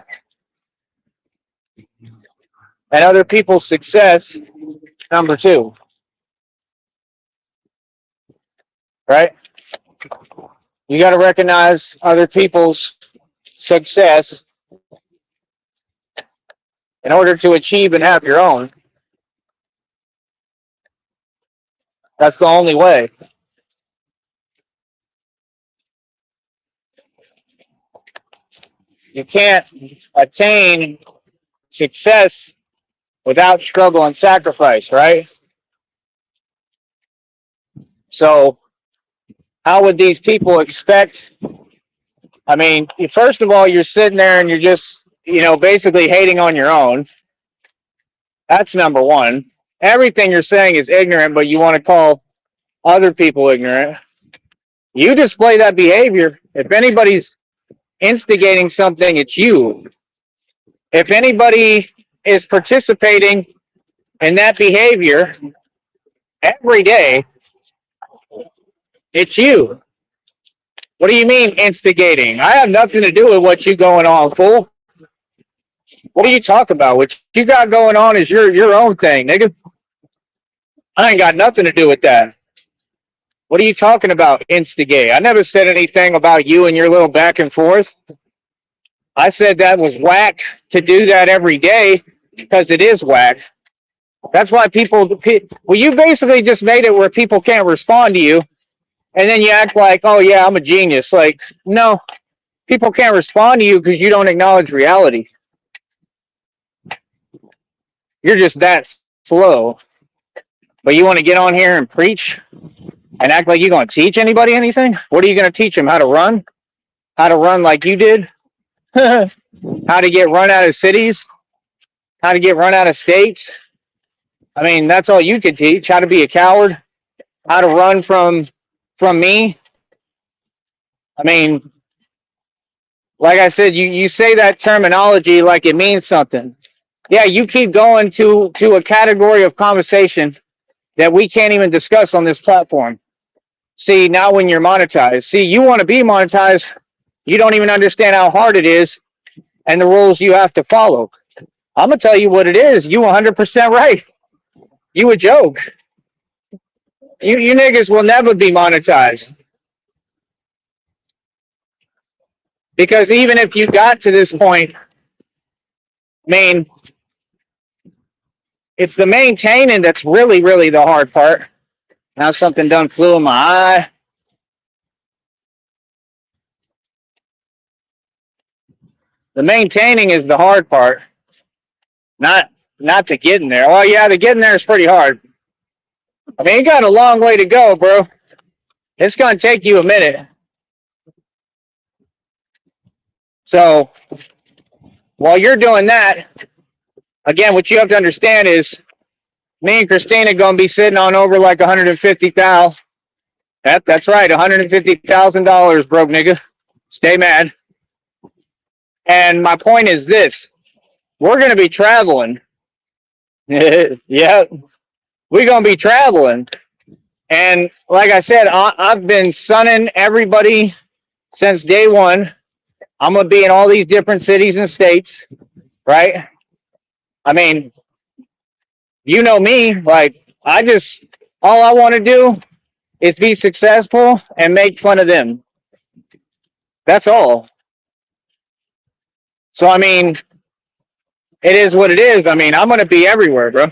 And other people's success, number two, right? You got to recognize other people's success in order to achieve and have your own. That's the only way. You can't attain success without struggle and sacrifice, right? So, how would these people expect? I mean, first of all, you're sitting there and you're just, basically hating on your own. That's number one. Everything you're saying is ignorant, but you want to call other people ignorant. You display that behavior. If anybody's instigating something, it's you. If anybody is participating in that behavior every day, it's you. What do you mean instigating? I have nothing to do with what you going on, fool. What are you talking about? What you got going on is your own thing, nigga. I ain't got nothing to do with that. What are you talking about, instigate? I never said anything about you and your little back and forth. I said that was whack to do that every day because it is whack. That's why you basically just made it where people can't respond to you. And then you act like, oh, yeah, I'm a genius. Like, no, people can't respond to you because you don't acknowledge reality. You're just that slow. But you want to get on here and preach and act like you're going to teach anybody anything? What are you going to teach them? How to run? How to run like you did? How to get run out of cities? How to get run out of states? I mean, that's all you could teach: how to be a coward, how to run from me. I mean, like I said, you say that terminology like it means something. Yeah, you keep going to a category of conversation that we can't even discuss on this platform. See, now when you're monetized, see, you want to be monetized, you don't even understand how hard it is and the rules you have to follow. I'm gonna tell you what it is. You 100% right. You a joke. You niggas will never be monetized. Because even if you got to this point, I mean, it's the maintaining that's really, really the hard part. Now something done flew in my eye. The maintaining is the hard part. Not the getting there. Well, yeah, the getting there is pretty hard. I mean, you got a long way to go, bro. It's gonna take you a minute. So while you're doing that, again, what you have to understand is me and Christina gonna be sitting on over like 150,000. That's right, $150,000, broke nigga. Stay mad. And my point is this: we're gonna be traveling. Yeah, we're gonna be traveling. And like I said, I've been sunning everybody since day one. I'm gonna be in all these different cities and states, right? I mean, you know me, like all I want to do is be successful and make fun of them. That's all. So I mean, it is what it is. I mean, I'm gonna be everywhere, bro.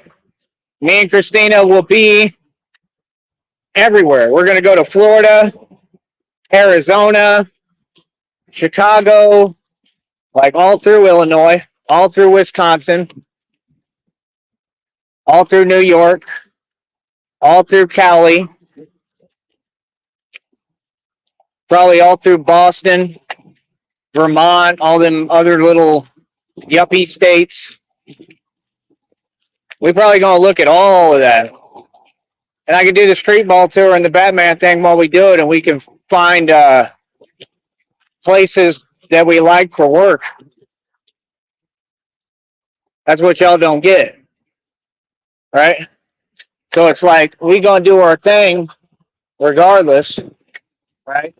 Me and Christina will be everywhere. We're gonna go to Florida, Arizona, Chicago, like all through Illinois, all through Wisconsin, all through New York, all through Cali, probably all through Boston, Vermont, all them other little yuppie states. We're probably gonna look at all of that. And I can do the street ball tour and the Batman thing while we do it, and we can find places that we like for work. That's what y'all don't get, right? So it's like we gonna do our thing regardless, right?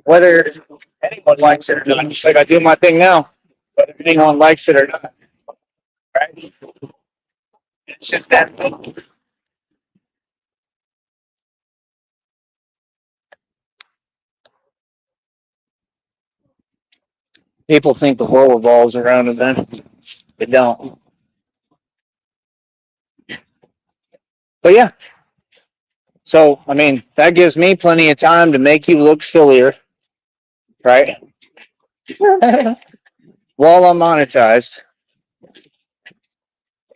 Whether anyone likes it or not. Just like I do my thing now, whether anyone likes it or not, right? It's just that. People think the world revolves around them, then it don't. But yeah. So I mean, that gives me plenty of time to make you look sillier, right? While I'm monetized.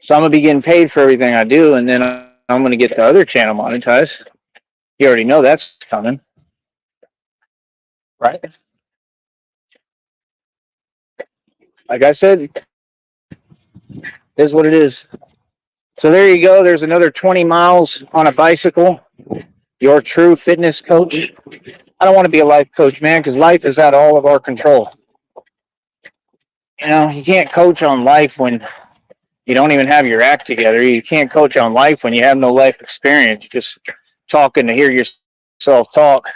So I'm gonna be getting paid for everything I do, and then I'm gonna get the other channel monetized. You already know that's coming, right? Like I said, is what it is. So there you go. There's another 20 miles on a bicycle. Your true fitness coach. I don't want to be a life coach, man, because life is out of all of our control. You know, you can't coach on life when you don't even have your act together. You can't coach on life when you have no life experience. You're just talking to hear yourself talk.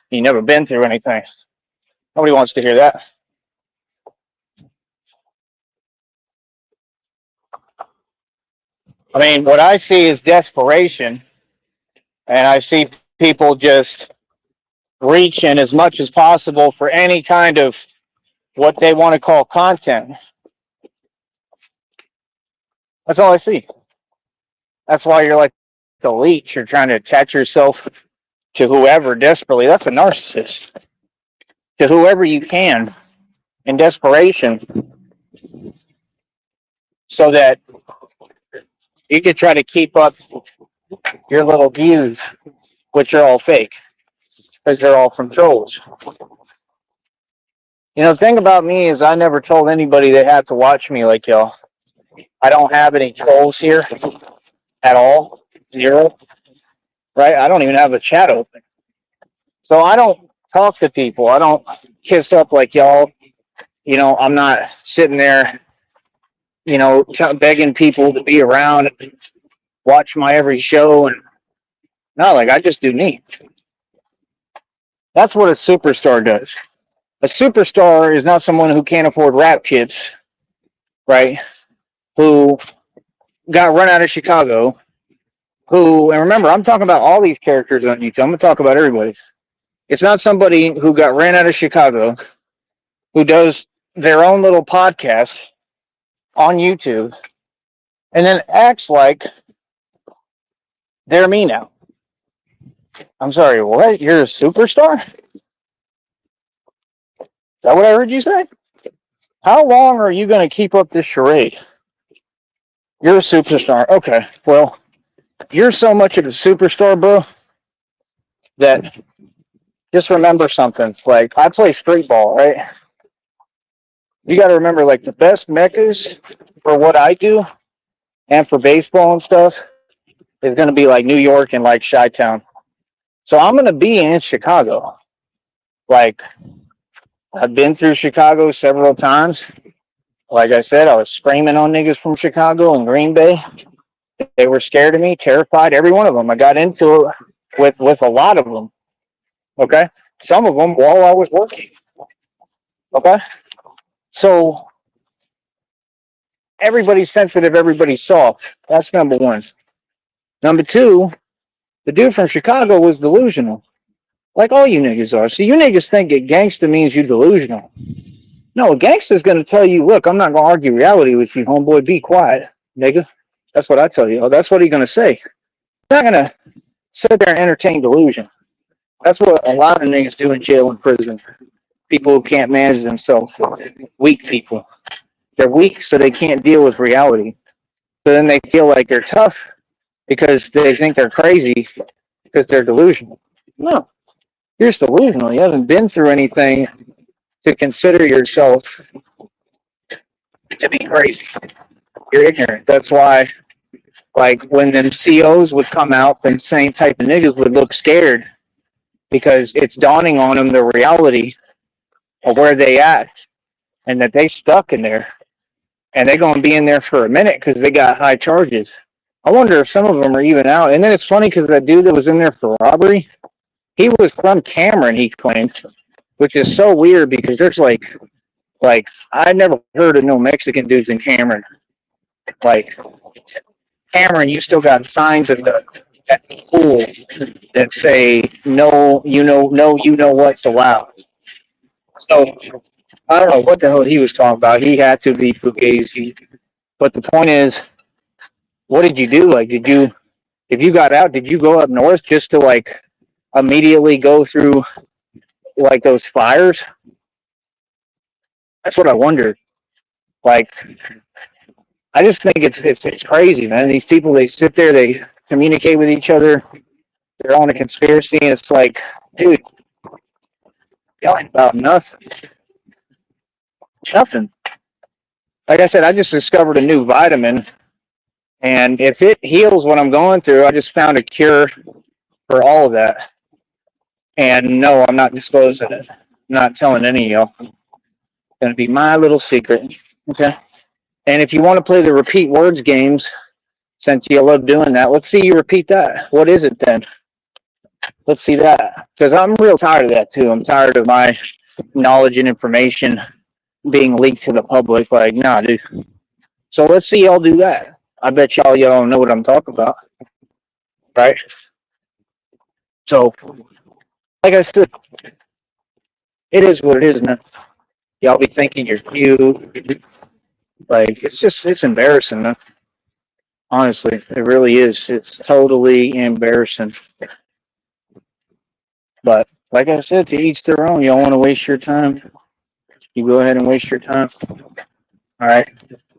You never been through anything. Nobody wants to hear that. I mean, what I see is desperation, and I see people just reaching as much as possible for any kind of what they want to call content. That's all I see. That's why you're like the leech. You're trying to attach yourself to whoever desperately. That's a narcissist. To whoever you can in desperation so that you can try to keep up your little views, which are all fake because they're all from trolls. You know, the thing about me is I never told anybody they had to watch me like y'all. I don't have any trolls here. at all. Zero. Right? I don't even have a chat open. So I don't talk to people. I don't kiss up like y'all. You know, I'm not sitting there, you know, begging people to be around and watch my every show. And no, like I just do me. That's what a superstar does. A superstar is not someone who can't afford rap chips, right? Who got run out of Chicago. Who, and remember, I'm talking about all these characters on YouTube. I'm going to talk about everybody. It's not somebody who got ran out of Chicago, who does their own little podcast on YouTube, and then acts like they're me now. I'm sorry, what? You're a superstar? Is that what I heard you say? How long are you going to keep up this charade? You're a superstar. Okay, well, you're so much of a superstar, bro, that just remember something. Like, I play street ball, right? You got to remember, like, the best meccas for what I do and for baseball and stuff is going to be like New York and like Chi-Town. So I'm going to be in Chicago. Like, I've been through Chicago several times. Like I said, I was screaming on niggas from Chicago and Green Bay. They were scared of me, terrified, every one of them. I got into it with a lot of them. Okay? Some of them while I was working. Okay? So everybody's sensitive, everybody's soft. That's number one. Number two, the dude from Chicago was delusional. Like all you niggas are. So you niggas think that gangsta means you delusional. No, a gangsta's going to tell you, look, I'm not going to argue reality with you, homeboy. Be quiet, nigga. That's what I tell you. Oh, that's what he's going to say. He's not going to sit there and entertain delusion. That's what a lot of niggas do in jail and prison. People who can't manage themselves. Weak people. They're weak, so they can't deal with reality. So then they feel like they're tough because they think they're crazy because they're delusional. No, you're just delusional. You haven't been through anything to consider yourself to be crazy. You're ignorant. That's why, like, when them COs would come out, them same type of niggas would look scared because it's dawning on them the reality of where they at and that they stuck in there. And they're going to be in there for a minute because they got high charges. I wonder if some of them are even out. And then it's funny because that dude that was in there for robbery, he was from Cameron, he claimed, which is so weird because there's like I never heard of no Mexican dudes in Cameron. Like, Cameron, you still got signs at the pool that say no, you know what's allowed. So I don't know what the hell he was talking about. He had to be fugazi. But the point is, what did you do? Like, if you got out, did you go up north just to like immediately go through like those fires? That's what I wondered. Like, I just think it's crazy, man. These people, they sit there, they communicate with each other, they're on a conspiracy, and it's like, dude, y'all ain't about nothing. Nothing. Like I said, I just discovered a new vitamin, and if it heals what I'm going through, I just found a cure for all of that. And no, I'm not disclosing it. I'm not telling any of y'all. It's going to be my little secret. Okay? And if you want to play the repeat words games, since you love doing that, let's see you repeat that. What is it then? Let's see that. Because I'm real tired of that too. I'm tired of my knowledge and information being leaked to the public. Like, nah, dude. So let's see y'all do that. I bet y'all don't know what I'm talking about. Right? So, like I said, it is what it is, man. Y'all be thinking you're cute. Like, it's embarrassing, man. Honestly, it really is. It's totally embarrassing. But like I said, to each their own. Y'all want to waste your time, you go ahead and waste your time. All right.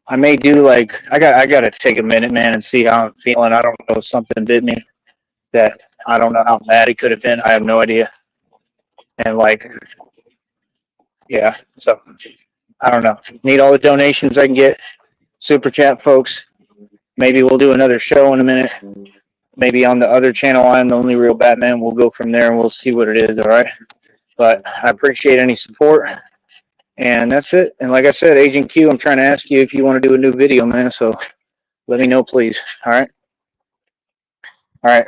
I may do like I gotta take a minute, man, and see how I'm feeling. I don't know if something did me that I don't know how mad it could have been. I have no idea. And like, yeah. So I don't know. Need all the donations I can get. Super chat, folks. maybe we'll do another show in a minute. Maybe on the other channel, I'm the Only Real Batman. We'll go from there and we'll see what it is, all right? But I appreciate any support. And that's it. And like I said, Agent Q, I'm trying to ask you if you want to do a new video, man. So let me know, please. All right? All right.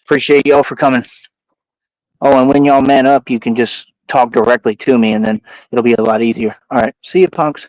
Appreciate y'all for coming. Oh, and when y'all man up, you can just talk directly to me, and then it'll be a lot easier. All right. See you, punks.